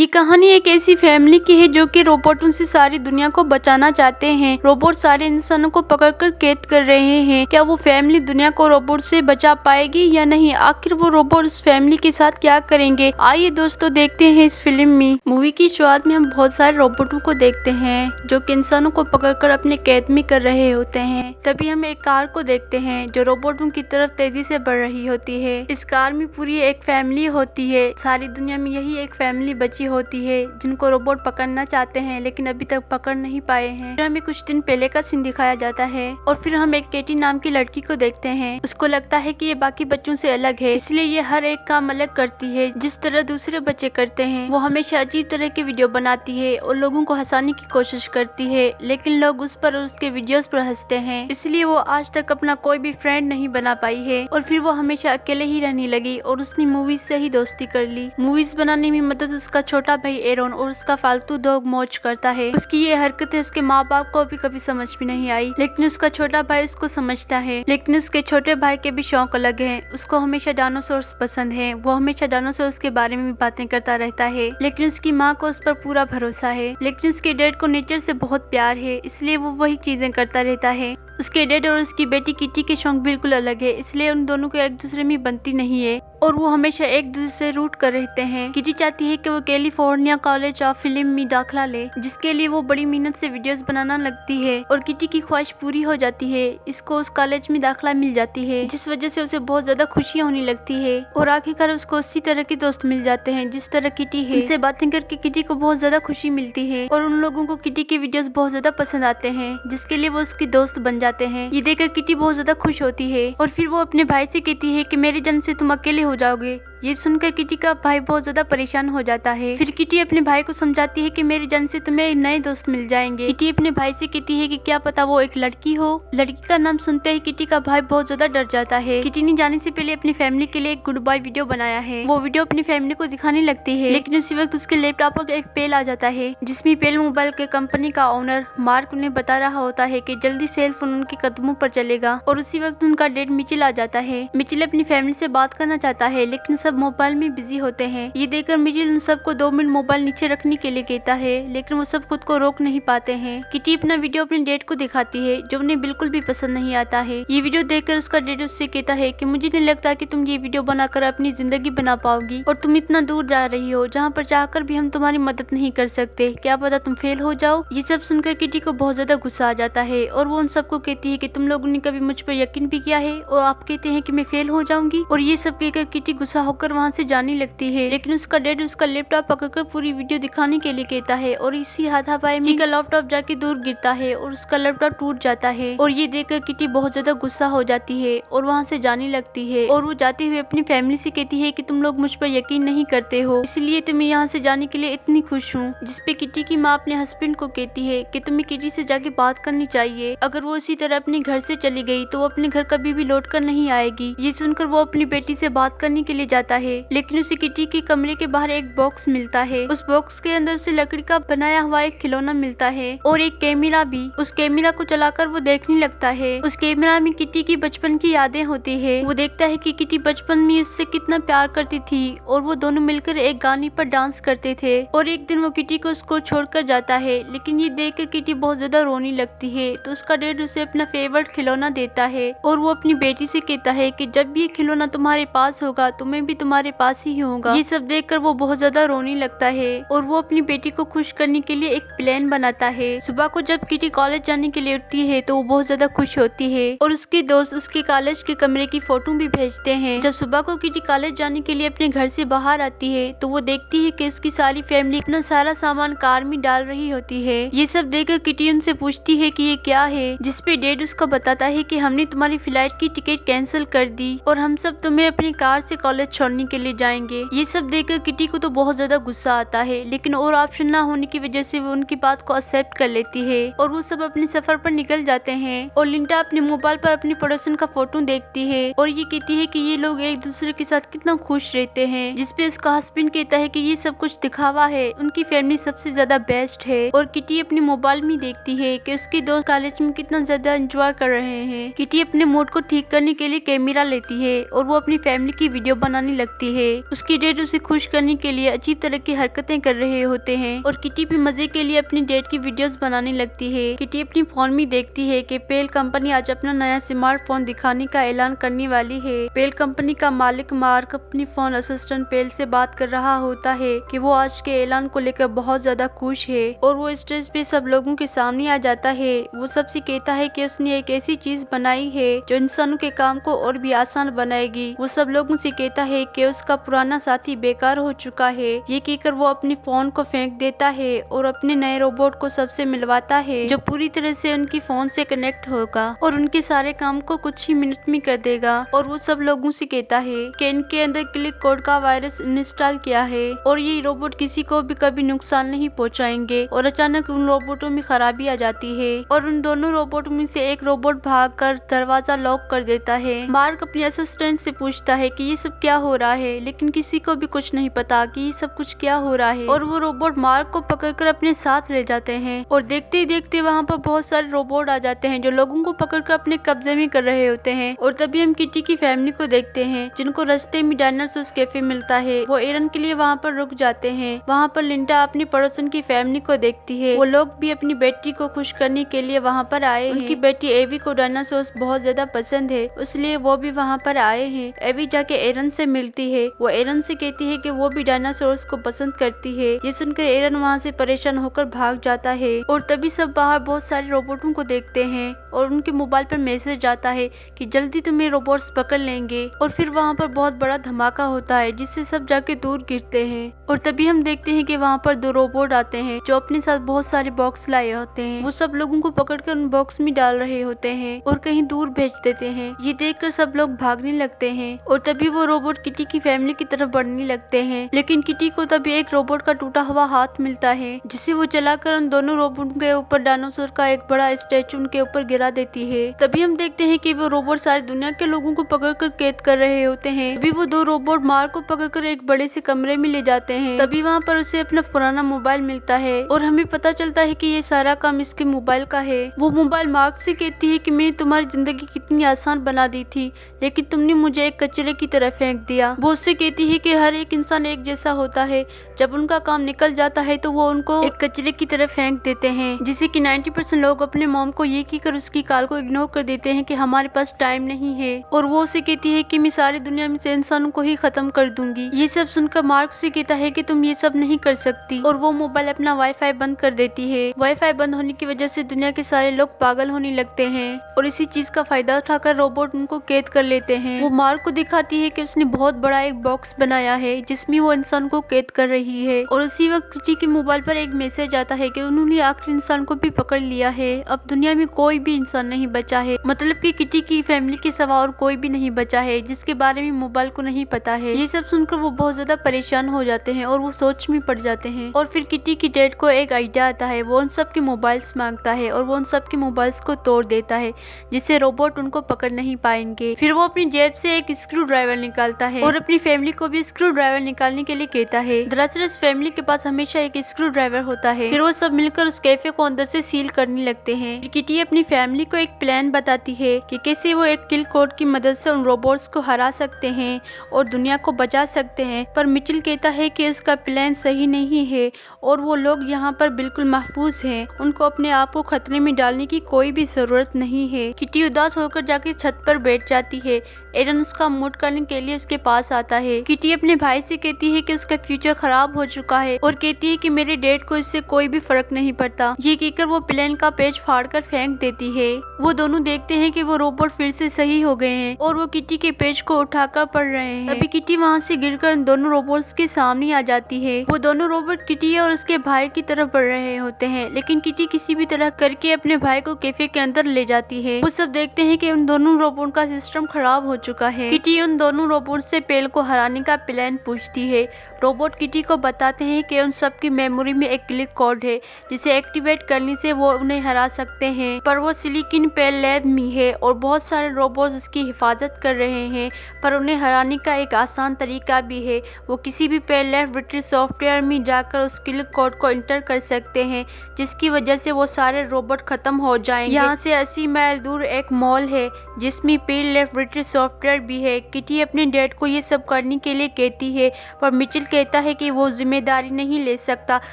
ये कहानी एक ऐसी फैमिली की है जो कि रोबोटों से सारी दुनिया को बचाना चाहते हैं। रोबोट सारे इंसानों को पकड़कर कैद कर रहे हैं। क्या वो फैमिली दुनिया को रोबोट से बचा पाएगी या नहीं? आखिर वो रोबोट उस फैमिली के साथ क्या करेंगे? आइए दोस्तों देखते हैं इस फिल्म में। मूवी की शुरुआत में हम बहुत सारे रोबोटों को देखते हैं जो कि इंसानों को पकड़कर अपने कैद में कर रहे होते हैं। तभी हम एक कार को देखते हैं जो रोबोटों की तरफ तेजी से बढ़ रही होती है। इस कार में पूरी एक फैमिली होती है। सारी दुनिया में यही एक फैमिली बची होती है जिनको रोबोट पकड़ना चाहते हैं लेकिन अभी तक पकड़ नहीं पाए हैं। फिर हमें कुछ दिन पहले का सीन दिखाया जाता है और फिर हम एक केटी नाम की लड़की को देखते हैं। उसको लगता है कि ये बाकी बच्चों से अलग है, इसलिए ये हर एक काम अलग करती है जिस तरह दूसरे बच्चे करते हैं। वो हमेशा अजीब तरह की वीडियो बनाती है और लोगों को हंसाने की कोशिश करती है, लेकिन लोग उस पर और उसके वीडियोस पर हंसते हैं, इसलिए वो आज तक अपना कोई भी फ्रेंड नहीं बना पाई है। और फिर वो हमेशा अकेले ही रहने लगी और उसने मूवीज से ही दोस्ती कर ली। मूवीज बनाने में मदद उसका छोटा भाई एरोन और उसका फालतू डॉग मोच करता है। उसकी ये हरकतें उसके माँ बाप को भी कभी समझ में नहीं आई, लेकिन उसका छोटा भाई उसको समझता है। लेकिन उसके छोटे भाई के भी शौक अलग हैं। उसको हमेशा डायनासोर्स पसंद है। वो हमेशा डायनासोर्स के बारे में भी बातें करता रहता है, लेकिन उसकी माँ को उस पर पूरा भरोसा है। लेकिन उसके डैड को नेचर से बहुत प्यार है, इसलिए वो वही चीजें करता रहता है। उसके डैड और उसकी बेटी किटी के शौक बिल्कुल अलग है, इसलिए उन दोनों को एक दूसरे में बनती नहीं है और वो हमेशा एक दूसरे से रूट कर रहते हैं। किटी चाहती है कि वो कैलिफोर्निया कॉलेज ऑफ फिल्म में दाखिला ले, जिसके लिए वो बड़ी मेहनत से वीडियोस बनाना लगती है और किटी की ख्वाहिश पूरी हो जाती है। इसको उस कॉलेज में दाखिला मिल जाती है, जिस वजह से उसे बहुत ज्यादा खुशियां होने लगती है और आखिरकार उसको उसी तरह के दोस्त मिल जाते हैं जिस तरह किटी है। उनसे बातें करके किटी को बहुत ज्यादा खुशी मिलती है और उन लोगों को किटी के वीडियोस बहुत ज्यादा पसंद आते हैं, जिसके लिए वो उसकी दोस्त बन जाते हैं। ये देखकर किटी बहुत ज्यादा खुश होती है और फिर वो अपने भाई से कहती है कि मेरे जन्म से तुम अकेले हो जाओगे। ये सुनकर किटी का भाई बहुत ज्यादा परेशान हो जाता है। फिर किटी अपने भाई को समझाती है कि मेरे जन्म से तुम्हें नए दोस्त मिल जाएंगे। किटी अपने भाई से कहती है कि क्या पता वो एक लड़की हो। लड़की का नाम सुनते ही किटी का भाई बहुत ज्यादा डर जाता है। किटी ने जाने से पहले अपनी फैमिली के लिए एक गुड बाय वीडियो बनाया है। वो वीडियो अपनी फैमिली को दिखाने लगती है, लेकिन उसी वक्त उसके लैपटॉप पर एक पेल आ जाता है जिसमें पेल मोबाइल के कंपनी का ओनर मार्क उन्हें बता रहा होता है कि जल्दी सेल फोन उनके कदमों पर चलेगा। और उसी वक्त उनका डैड मिचिल आ जाता है। मिचिल अपनी फैमिली से बात करना चाहता है, लेकिन सब मोबाइल में बिजी होते हैं। ये देखकर मिचिल उन सबको 2 मिनट मोबाइल नीचे रखने के लिए कहता है, लेकिन वो सब खुद को रोक नहीं पाते हैं। किटी अपना वीडियो अपने डैड को दिखाती है जो उन्हें बिल्कुल भी पसंद नहीं आता है। ये वीडियो देखकर उसका डैड उससे कहता है कि मुझे नहीं लगता कि तुम ये वीडियो बनाकर अपनी जिंदगी बना पाओगी और तुम इतना दूर जा रही हो जहाँ पर चाहकर भी हम तुम्हारी मदद नहीं कर सकते। क्या पता तुम फेल हो जाओ। ये सब सुनकर किटी को बहुत ज्यादा गुस्सा आ जाता है और वो उन सबको कहती है कि तुम लोगों ने कभी मुझ पर यकीन भी किया है और आप कहते हैं कि मैं फेल हो जाऊंगी। और ये सब कहकर किटी गुस्सा होकर वहाँ से जाने लगती है, लेकिन उसका डैड उसका लैपटॉप पकड़कर पूरी वीडियो दिखाने के लिए कहता है और इसी हाथापाई में का लैपटॉप जाके दूर गिरता है और उसका लैपटॉप टूट जाता है। और ये देखकर किटी बहुत ज्यादा गुस्सा हो जाती है और वहाँ से जाने लगती है और वो जाते हुए अपनी फैमिली से कहती है कि तुम लोग मुझ पर यकीन नहीं करते हो, इसलिए तुम्हें यहाँ से जाने के लिए इतनी खुश हूँ। जिसपे किटी की माँ अपने हस्बैंड को कहती है कि तुम्हें किटी से जाके बात करनी चाहिए। अगर वो इसी तरह अपने घर से चली गई तो वो अपने घर कभी भी लौट कर नहीं आएगी। ये सुनकर वो अपनी बेटी से बात करने के लिए जाता है, लेकिन उसे किटी के कमरे के बाहर एक बॉक्स मिलता है। उस बॉक्स के अंदर उसे लकड़ी का बनाया हुआ एक खिलौना मिलता है और एक कैमरा भी। उस कैमरा को चलाकर वो देखने लगता है। उस कैमरा में किटी की बचपन की यादें होती है। वो देखता है कि किटी बचपन में उससे कितना प्यार करती थी और वो दोनों मिलकर एक गाने पर डांस करते थे। और एक दिन वो किटी को उसको छोड़कर जाता है, लेकिन ये देखकर किटी बहुत ज्यादा रोने लगती है। तो उसका डैड उसे अपना फेवरेट खिलौना देता है और वो अपनी बेटी से कहता है कि जब भी ये खिलौना तुम्हारे पास होगा तुम्हें भी तुम्हारे पास ही होगा। ये सब देखकर वो बहुत ज्यादा रोने लगता है और वो अपनी बेटी को खुश करने के लिए एक प्लान बनाता है। सुबह को जब किटी कॉलेज जाने के लिए उठती है तो वो बहुत ज्यादा खुश होती है और उसके दोस्त उसके कॉलेज के कमरे की फोटो भी भेजते हैं। जब सुबह को किटी कॉलेज जाने के लिए अपने घर से बाहर आती है तो वो देखती है कि उसकी सारी फैमिली अपना सारा सामान कार में डाल रही होती है। ये सब देखकर किटी उनसे पूछती है कि ये क्या है, जिसपे डैड उसको बताता है कि हमने तुम्हारी फ्लाइट की टिकट कैंसिल कर दी और हम सब तुम्हें अपनी कार से कॉलेज छोड़ने के लिए जाएंगे। ये सब देखकर किटी को तो बहुत ज्यादा गुस्सा आता है, लेकिन और ऑप्शन ना होने की वजह से वो उनकी बात को एक्सेप्ट कर लेती है और वो सब अपने सफर पर निकल जाते हैं। और लिंडा अपने मोबाइल पर अपनी पड़ोसन का फोटो देखती है और ये कहती है कि ये लोग एक दूसरे के साथ कितना खुश रहते हैं, जिसपे उसका हस्बैंड कहता है कि ये सब कुछ दिखावा है, उनकी फैमिली सबसे ज्यादा बेस्ट है। और किटी अपने मोबाइल में देखती है कि उसके दोस्त कॉलेज में कितना ज्यादा ज्यादा एंजॉय कर रहे हैं। किटी अपने मूड को ठीक करने के लिए कैमरा लेती है और वो अपनी फैमिली की वीडियो बनाने लगती है। उसकी डैड उसे खुश करने के लिए अजीब तरह की हरकतें कर रहे होते हैं और किटी भी मजे के लिए अपनी डैड की वीडियोस बनाने लगती है। किटी अपनी फोन में देखती है कि पेल कंपनी आज अपना नया स्मार्टफोन दिखाने का ऐलान करने वाली है। पेल कंपनी का मालिक मार्क अपनी फोन असिस्टेंट पेल से बात कर रहा होता है कि वो आज के ऐलान को लेकर बहुत ज्यादा खुश है और वो स्टेज पे सब लोगों के सामने आ जाता है। वो सबसे कहता है कि उसने एक ऐसी चीज बनाई है जो इंसानों के काम को और भी आसान बनाएगी। वो सब लोगों से कहता है कि उसका पुराना साथी बेकार हो चुका है। ये कहकर वो अपनी फोन को फेंक देता है और अपने नए रोबोट को सबसे मिलवाता है जो पूरी तरह से उनकी फोन से कनेक्ट होगा और उनके सारे काम को कुछ ही मिनट में कर देगा। और वो सब लोगों से कहता है कि इनके अंदर क्लिक कोड का वायरस इंस्टॉल किया है और ये रोबोट किसी को भी कभी नुकसान नहीं पहुंचाएंगे। और अचानक उन रोबोटों में खराबी आ जाती है और उन दोनों रोबोटों में से एक रोबोट भागकर दरवाजा लॉक कर देता है। मार्क अपने असिस्टेंट से पूछता है कि ये सब क्या हो रहा है, लेकिन किसी को भी कुछ नहीं पता कि ये सब कुछ क्या हो रहा है। और वो रोबोट मार्क को पकड़कर अपने साथ ले जाते हैं और देखते ही देखते वहाँ पर बहुत सारे रोबोट आ जाते हैं जो लोगों को पकड़कर अपने कब्जे में कर रहे होते हैं। और तभी हम किटी की फैमिली को देखते हैं जिनको रास्ते में डायनासोर कैफे मिलता है। वो एरन के लिए वहाँ पर रुक जाते हैं। वहाँ पर लिंडा अपनी पड़ोसन की फैमिली को देखती है। वो लोग भी अपनी बेटी को खुश करने के लिए वहाँ पर आए हैं। उनकी बेटी एवी को डायनासोर बहुत ज्यादा पसंद है, इसलिए वो भी वहाँ पर आए हैं। एवी जाके एरन से मिलती है। वो एरन से कहती है कि वो भी डायनासोर्स को पसंद करती है। ये सुनकर एरन वहाँ से परेशान होकर भाग जाता है। और तभी सब बाहर बहुत सारे रोबोटों को देखते हैं और उनके मोबाइल पर मैसेज आता है कि जल्दी तुम्हें रोबोट्स पकड़ लेंगे। और फिर वहाँ पर बहुत बड़ा धमाका होता है जिससे सब जाके दूर गिरते हैं। और तभी हम देखते हैं कि वहाँ पर दो रोबोट आते हैं जो अपने साथ बहुत सारे बॉक्स लाए होते हैं। वो सब लोगों को पकड़कर उन बॉक्स में डाल रहे होते हैं और कहीं दूर भेज देते हैं। ये देखकर सब लोग भागने लगते हैं और तभी वो रोबोट किटी की फैमिली की तरफ बढ़ने लगते हैं। लेकिन किटी को तभी एक रोबोट का टूटा हुआ हाथ मिलता है जिसे वो चलाकर उन दोनों रोबोट के ऊपर डायनासोर का एक बड़ा स्टैचू उनके ऊपर गिरा देती है। तभी हम देखते हैं कि वो रोबोट सारी दुनिया के लोगों को पकड़कर कैद कर रहे होते हैं। तभी वो दो रोबोट मार्क को पकड़कर एक बड़े से कमरे में ले जाते हैं। तभी वहाँ पर उसे अपना पुराना मोबाइल मिलता है और हमें पता चलता है कि ये सारा काम इसके मोबाइल का है। वो मोबाइल मार्क से कहती है कि मैंने तुम्हारी जिंदगी कितनी आसान बना दी थी, लेकिन तुमने मुझे एक कचरे की तरह फेंक दिया। वो उससे कहती है कि हर एक इंसान एक जैसा होता है, जब उनका काम निकल जाता है तो वो उनको एक कचरे की तरह फेंक देते हैं। जिसे कि 90% लोग अपने मॉम को ये कहकर उसकी कॉल को इग्नोर कर देते हैं कि हमारे पास टाइम नहीं है। और वो उसे कहती है कि मैं सारी दुनिया में से इंसानों को ही खत्म कर दूंगी। ये सब सुनकर मार्क से कहता है कि तुम ये सब नहीं कर सकती और वो मोबाइल अपना वाईफाई बंद कर देती है। वाईफाई बंद होने की वजह से दुनिया के सारे लोग पागल होने लगते हैं और इसी चीज का फायदा उठाकर रोबोट उनको कैद कर लेते हैं। वो मार्क को दिखाती है कि उसने बहुत बड़ा एक बॉक्स बनाया है जिसमें वो इंसान को कैद कर रही है। और उसी वक्त किटी के मोबाइल पर एक मैसेज आता है कि उन्होंने आखिरी इंसान को भी पकड़ लिया है। अब दुनिया में कोई भी इंसान नहीं बचा है, मतलब कि किटी की फैमिली के सिवा और कोई भी नहीं बचा है जिसके बारे में मोबाइल को नहीं पता है। ये सब सुनकर वो बहुत ज्यादा परेशान हो जाते हैं और वो सोच में पड़ जाते हैं। और फिर किटी की डैड को एक आइडिया आता है। वो उन सब के मोबाइल्स मांगता है और वो उन सब के मोबाइल्स को तोड़ देता है जिससे रोबोट उनको पकड़ नहीं पाएंगे। फिर वो अपनी जेब से एक स्क्रू ड्राइवर निकालता है और अपनी फैमिली को भी स्क्रू ड्राइवर निकालने के लिए कहता है। दरअसल इस फैमिली के पास हमेशा एक स्क्रू ड्राइवर होता है। फिर वो सब मिलकर उस कैफे को अंदर से सील करने लगते हैं। फिर किटी अपनी फैमिली को एक प्लान बताती है कि कैसे वो एक किल कोड की मदद से उन रोबोट्स को हरा सकते हैं और दुनिया को बचा सकते हैं। पर मिचेल कहता है कि इसका प्लान सही नहीं है और वो लोग यहाँ पर बिल्कुल महफूज हैं। उनको अपने आप को खतरे में डालने की कोई भी जरूरत नहीं है। किटी उदास होकर जाके छत पर बैठ जाती है। एरन उसका मूड करने के लिए उसके पास आता है। किटी अपने भाई से कहती है कि उसका फ्यूचर खराब हो चुका है और कहती है कि मेरे डैड को इससे कोई भी फर्क नहीं पड़ता। ये कहकर वो प्लेन का पेज फाड़कर फेंक देती है। वो दोनों देखते हैं कि वो रोबोट फिर से सही हो गए हैं और वो किटी के पेज को उठाकर पढ़ रहे हैं। तभी किटी वहाँ से गिरकर दोनों रोबोट्स के सामने आ जाती है। वो दोनों रोबोट किटी और उसके भाई की तरफ बढ़ रहे होते हैं, लेकिन किटी किसी भी तरह करके अपने भाई को कैफे के अंदर ले जाती है। वो सब देखते हैं कि उन दोनों रोबोट का सिस्टम खराब हो चुका है। किटी उन दोनों रोबोट से पेल को हराने का प्लान पूछती है। रोबोट किटी को बताते हैं कि उन सब की मेमोरी में एक क्लिक कोड है जिसे एक्टिवेट करने से वो उन्हें हरा सकते हैं, पर वो सिलिकॉन पेल लैब में है और बहुत सारे रोबोट्स उसकी हिफाजत कर रहे हैं। पर उन्हें हराने का एक आसान तरीका भी है, वो किसी भी पेल लैब विट्री सॉफ्टवेयर में जाकर उस क्लिक कोड को इंटर कर सकते हैं, जिसकी वजह से वो सारे रोबोट खत्म हो जाएंगे। यहाँ से 80 माइल दूर एक मॉल है जिसमें पेल लैब विट्री सॉफ्टवेयर भी है। किटी अपने डैड को ये सब करने के लिए कहती है, पर मिचेल कहता है कि वो जिम्मेदारी नहीं ले सकता।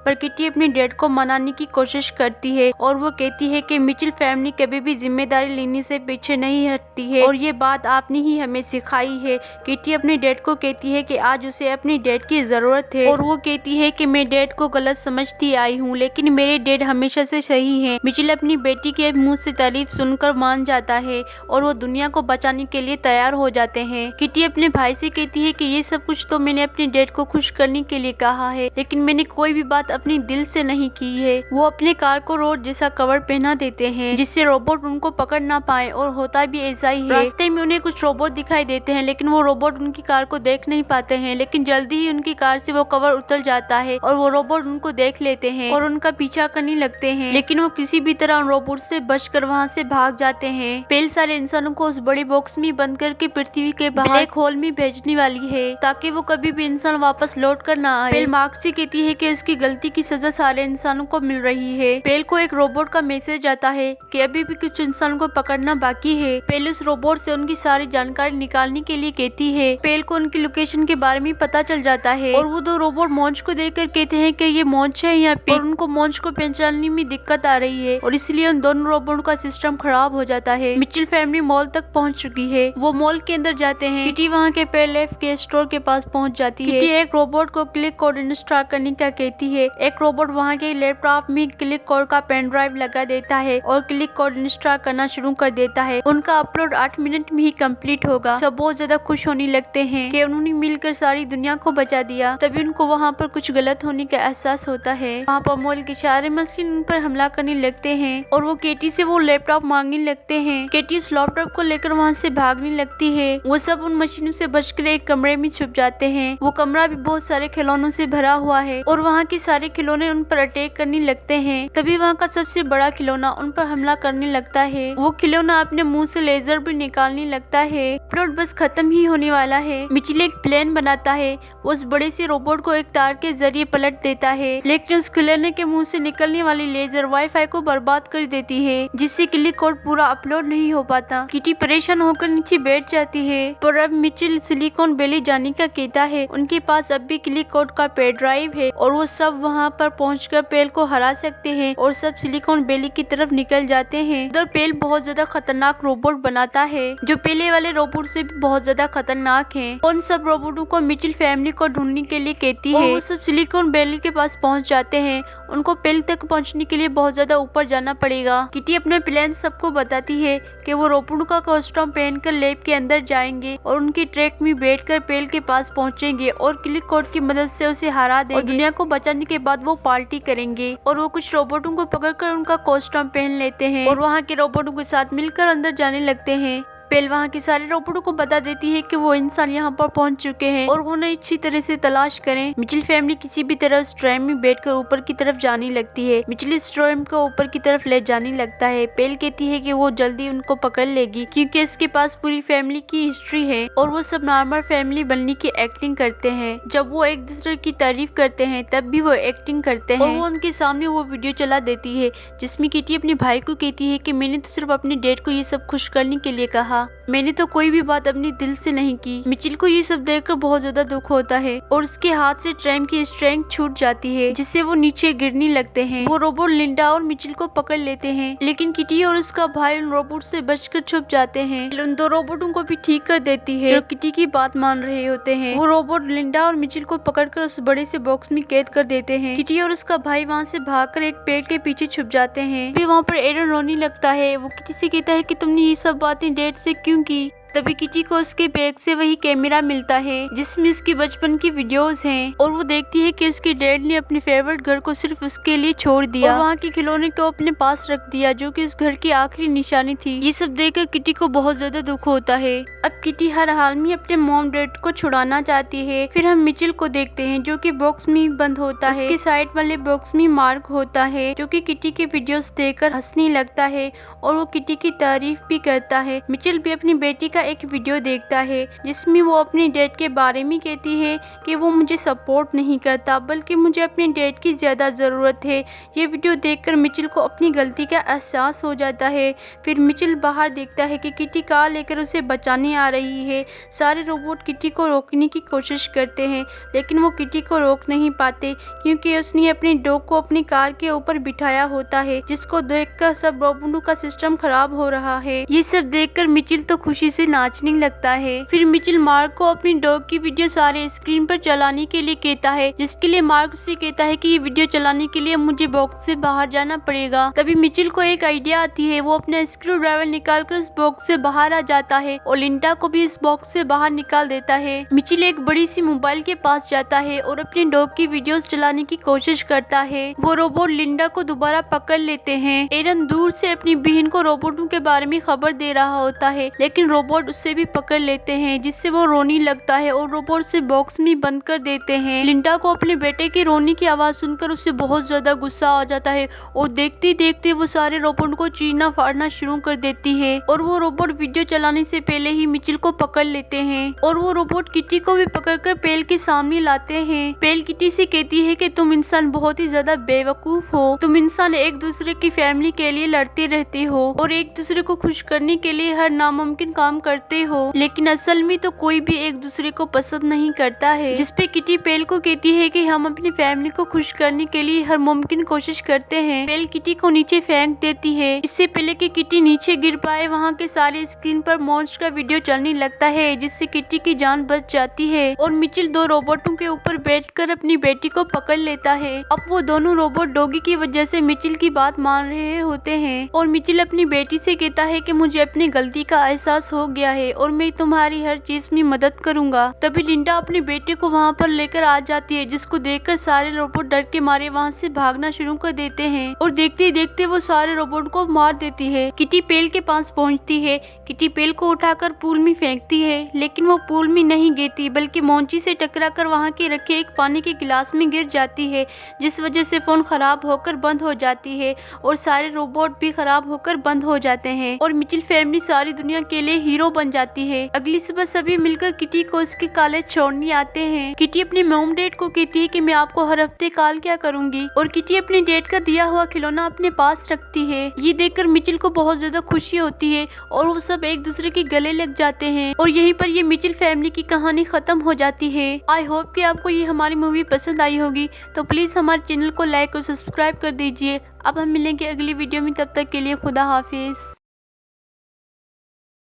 पर किटी अपने डैड को मनाने की कोशिश करती है और वो कहती है कि मिचेल फैमिली कभी भी जिम्मेदारी लेने से पीछे नहीं हटती है और ये बात आपने ही हमें सिखाई है। किटी अपने डैड को कहती है कि आज उसे अपने डैड की जरूरत है और वो कहती है कि मैं डैड को गलत समझती आई हूँ, लेकिन मेरे डैड हमेशा से सही है। मिचेल अपनी बेटी के मुंह से तारीफ सुनकर मान जाता है और वो दुनिया को बचाने के लिए तैयार हो जाते हैं। किटी अपने भाई से कहती है कि ये सब कुछ तो मैंने अपने डैड को खुश करने के लिए कहा है, लेकिन मैंने कोई भी बात अपने दिल से नहीं की है। वो अपने कार को रोड जैसा कवर पहना देते हैं जिससे रोबोट उनको पकड़ ना पाए और होता भी ऐसा ही है। रास्ते में उन्हें कुछ रोबोट दिखाई देते हैं, लेकिन वो रोबोट उनकी कार को देख नहीं पाते हैं, लेकिन जल्दी ही उनकी कार से वो कवर उतर जाता है और वो रोबोट उनको देख लेते हैं और उनका पीछा करने लगते हैं, लेकिन वो किसी भी तरह उन रोबोट से बचकर वहाँ से भाग जाते हैं। पेल सारे इंसानों को उस बड़े बॉक्स में बंद करके पृथ्वी के बाहर ब्लैक होल में भेजने वाली है ताकि वो कभी भी इंसान वापस लौट कर ना आए। पेल मार्क से कहती है कि उसकी गलती की सजा सारे इंसानों को मिल रही है। पेल को एक रोबोट का मैसेज आता है कि अभी भी कुछ इंसानों को पकड़ना बाकी है। पेल उस रोबोट से उनकी सारी जानकारी निकालने के लिए कहती है। पेल को उनकी लोकेशन के बारे में पता चल जाता है और वो दो रोबोट मौज को देखकर कहते हैं कि ये मौज है या पेल। उनको मौज को पहचानने में दिक्कत आ रही है और इसलिए उन दोनों रोबोट का सिस्टम खराब हो जाता है। मिचेल फैमिली मॉल तक पहुंच चुकी है। वो मॉल के अंदर जाते हैं। किटी वहाँ के पेल लैब के स्टोर के पास पहुंच जाती है। किटी एक रोबोट को क्लिक कोड इंस्टॉल करने का कहती है। एक रोबोट वहाँ के लैपटॉप में क्लिक कोड का पेन ड्राइव लगा देता है और क्लिक कोड इंस्टॉल करना शुरू कर देता है। उनका अपलोड 8 मिनट में ही कंप्लीट होगा। सब बहुत ज्यादा खुश होने लगते हैं कि उन्होंने मिलकर सारी दुनिया को बचा दिया। तभी उनको वहाँ पर कुछ गलत होने का एहसास होता है। वहाँ पर मॉल के सारे मशीन उन पर हमला करने लगते हैं और वो केटी से वो लैपटॉप मांगने लगते हैं। केटी उस लैपटॉप को लेकर वहाँ से भागने लगती है। वो सब उन मशीनों से बचकर एक कमरे में छुप जाते हैं। वो कमरा भी बहुत सारे खिलौनों से भरा हुआ है और वहाँ के सारे खिलौने उन पर अटैक करने लगते हैं। तभी वहाँ का सबसे बड़ा खिलौना उन पर हमला करने लगता है। वो खिलौना अपने मुंह से लेजर भी निकालने लगता है। प्लॉट बस खत्म ही होने वाला है। मिचेल एक प्लान बनाता है। वो उस बड़े से रोबोट को एक तार के जरिए पलट देता है, लेकिन उस खिलौने के मुंह से निकलने वाली लेजर वाईफाई को बर्बाद कर देती है, जिससे क्लिक कोड पूरा अपलोड नहीं हो पाता। किटी परेशान होकर नीचे बैठ जाती है, पर अब मिचेल सिलिकॉन वैली जाने का कहता है। उनके पास अब भी क्लिक कोड का पेन ड्राइव है और वो सब वहाँ पर पहुंचकर पेल को हरा सकते हैं और सब सिलिकॉन वैली की तरफ निकल जाते हैं। उधर पेल बहुत ज्यादा खतरनाक रोबोट बनाता है जो पहले वाले रोबोट से भी बहुत ज्यादा खतरनाक है। उन सब रोबोटों को मिचेल फैमिली को ढूंढने के लिए कहती है। वो सब सिलिकॉन वैली के पास पहुंच जाते हैं। उनको पेल तक पहुंचने के लिए बहुत ज्यादा ऊपर जाना पड़ेगा। किटी अपने प्लान सबको बताती है कि वो रोबोट का कॉस्ट्यूम पहनकर लैब के अंदर जाएंगे और उनकी ट्रैक में बैठकर पेल के पास पहुंचेंगे और क्लिक कोड की मदद से उसे हरा देंगे और दुनिया को बचाने के बाद वो पार्टी करेंगे। और वो कुछ रोबोटों को पकड़कर उनका कॉस्ट्यूम पहन लेते हैं और वहाँ के रोबोटों के साथ मिलकर अंदर जाने लगते हैं। पेल वहाँ के सारे रोबोटों को बता देती है कि वो इंसान यहाँ पर पहुँच चुके हैं और उन्हें अच्छी तरह से तलाश करें। मिचेल फैमिली किसी भी तरह उस ट्रेन में बैठकर ऊपर की तरफ जाने लगती है। मिचेल इस ट्रेन को ऊपर की तरफ ले जाने लगता है। पेल कहती है कि वो जल्दी उनको पकड़ लेगी क्योंकि इसके पास पूरी फैमिली की हिस्ट्री है और वो सब नॉर्मल फैमिली बनने की एक्टिंग करते हैं। जब वो एक दूसरे की तारीफ करते हैं तब भी वो एक्टिंग करते हैं और वो उनके सामने वो वीडियो चला देती है जिसमें किटी अपने भाई को कहती है कि मैंने तो सिर्फ अपने डैड को ये सब खुश करने के लिए कहा, मैंने तो कोई भी बात अपने दिल से नहीं की। मिचेल को ये सब देखकर बहुत ज्यादा दुख होता है और उसके हाथ से ट्रेन की स्ट्रेंथ छूट जाती है जिससे वो नीचे गिरने लगते हैं। वो रोबोट लिंडा और मिचेल को पकड़ लेते हैं, लेकिन किटी और उसका भाई उन रोबोट से बचकर छुप जाते हैं। उन दो रोबोटों को भी ठीक कर देती है जो किटी की बात मान रहे होते हैं। वो रोबोट लिंडा और मिचेल को पकड़कर उस बड़े से बॉक्स में कैद कर देते हैं। किटी और उसका भाई वहाँ से भागकर एक पेड़ के पीछे छुप जाते हैं। फिर वहाँ पर एरन रोने लगता है। वो किटी से कहता है कि तुमने ये सब बातें डैड से क्यों की। तभी किटी को उसके बैग से वही कैमरा मिलता है जिसमें उसकी बचपन की वीडियोस हैं और वो देखती है कि उसके डैड ने अपने फेवरेट घर को सिर्फ उसके लिए छोड़ दिया और वहाँ के खिलौने को अपने पास रख दिया जो कि उस घर की आखिरी निशानी थी। ये सब देखकर किटी को बहुत ज्यादा दुख होता है। अब किटी हर हाल में अपने मॉम डैड को छुड़ाना चाहती है। फिर हम मिचेल को देखते हैं जो कि बॉक्स में बंद होता है। उसके साइड वाले बॉक्स में मार्क होता है जो कि किटी के वीडियोस देखकर हंसने लगता है और वो किटी की तारीफ भी करता है। मिचेल भी अपनी बेटी का एक वीडियो देखता है जिसमें वो अपने डैड के बारे में कहती है कि वो मुझे सपोर्ट नहीं करता बल्कि मुझे अपने डैड की ज्यादा जरूरत है। ये वीडियो देखकर मिचेल को अपनी गलती का एहसास हो जाता है। फिर मिचेल बाहर देखता है कि किटी कार लेकर उसे बचाने आ रही है। सारे रोबोट किटी को रोकने की कोशिश करते हैं लेकिन वो किटी को रोक नहीं पाते क्योंकि उसने अपनी डॉग को अपनी कार के ऊपर बिठाया होता है जिसको देखकर सब रोबोटों का सिस्टम खराब हो रहा है। ये सब देखकर मिचेल तो खुशी से नाचने लगता है। फिर मिचेल मार्क को अपनी डॉग की वीडियो सारे स्क्रीन पर चलाने के लिए कहता है जिसके लिए मार्क उससे कहता है कि ये वीडियो चलाने के लिए मुझे बॉक्स से बाहर जाना पड़ेगा। तभी मिचेल को एक आइडिया आती है। वो अपना स्क्रू ड्राइवर निकालकर उस बॉक्स से बाहर आ जाता है और लिंडा को भी इस बॉक्स से बाहर निकाल देता है। मिचेल एक बड़ी सी मोबाइल के पास जाता है और अपनी डॉग की वीडियोस चलाने की कोशिश करता है। वो रोबोट लिंडा को दोबारा पकड़ लेते हैं। एरन दूर से अपनी बहन को रोबोटों के बारे में खबर दे रहा होता है लेकिन रोबोट उससे भी पकड़ लेते हैं जिससे वो रोने लगता है और रोबोट से बॉक्स में बंद कर देते हैं। लिंडा को अपने बेटे की रोने की आवाज सुनकर उससे बहुत ज्यादा गुस्सा आ जाता है और देखते देखते वो सारे रोबोट को चीरना फाड़ना शुरू कर देती है और वो रोबोट वीडियो चलाने से पहले ही मिचेल को पकड़ लेते हैं और वो रोबोट किटी को भी पकड़कर पेल के सामने लाते हैं। पेल किटी से कहती है कि तुम इंसान बहुत ही ज्यादा बेवकूफ हो। तुम इंसान एक दूसरे की फैमिली के लिए लड़ते रहते हो और एक दूसरे को खुश करने के लिए हर नामुमकिन काम करते हो लेकिन असल में तो कोई भी एक दूसरे को पसंद नहीं करता है। जिसपे किटी पेल को कहती है कि हम अपनी फैमिली को खुश करने के लिए हर मुमकिन कोशिश करते हैं। पेल किटी को नीचे फेंक देती है। इससे पहले कि किटी नीचे गिर पाए वहाँ के सारे स्क्रीन पर मॉन्स्टर का वीडियो चलने लगता है जिससे किटी की जान बच जाती है और मिचेल दो रोबोटों के ऊपर बैठकर अपनी बेटी को पकड़ लेता है। अब वो दोनों रोबोट डॉगी की वजह से मिचेल की बात मान रहे होते हैं और मिचेल अपनी बेटी से कहता है कि मुझे अपनी गलती का एहसास हो गया है और मैं तुम्हारी हर चीज में मदद करूंगा। तभी लिंडा अपनी बेटी को वहाँ पर लेकर आ जाती है जिसको देखकर सारे रोबोट डर के मारे वहाँ से भागना शुरू कर देते हैं और देखते देखते वो सारे रोबोट को मार देती है। किटी पेल के पास पहुँचती है। किटी पेल को उठाकर पूल में फेंकती है लेकिन वो पूल में नहीं गिरती बल्कि मोंची से टकराकर वहाँ के रखे एक पानी के गिलास में गिर जाती है जिस वजह से फोन खराब होकर बंद हो जाती है और सारे रोबोट भी खराब होकर बंद हो जाते हैं और मिचेल फैमिली सारी दुनिया के लिए हीरो बन जाती है। अगली सुबह सभी मिलकर किटी को उसके कॉलेज छोड़ने आते हैं। किटी अपने मॉम डैड को कहती है कि मैं आपको हर हफ्ते कॉल क्या करूंगी और किटी अपने डैड का दिया हुआ खिलौना अपने पास रखती है। ये देखकर मिचेल को बहुत ज्यादा खुशी होती है और वो सब एक दूसरे के गले लग जाते हैं और यहीं पर ये मिचेल फैमिली की कहानी खत्म हो जाती है। आई होप कि आपको ये हमारी मूवी पसंद आई होगी तो प्लीज हमारे चैनल को लाइक और सब्सक्राइब कर दीजिए। अब हम मिलेंगे अगली वीडियो में, तब तक के लिए खुदा हाफिज।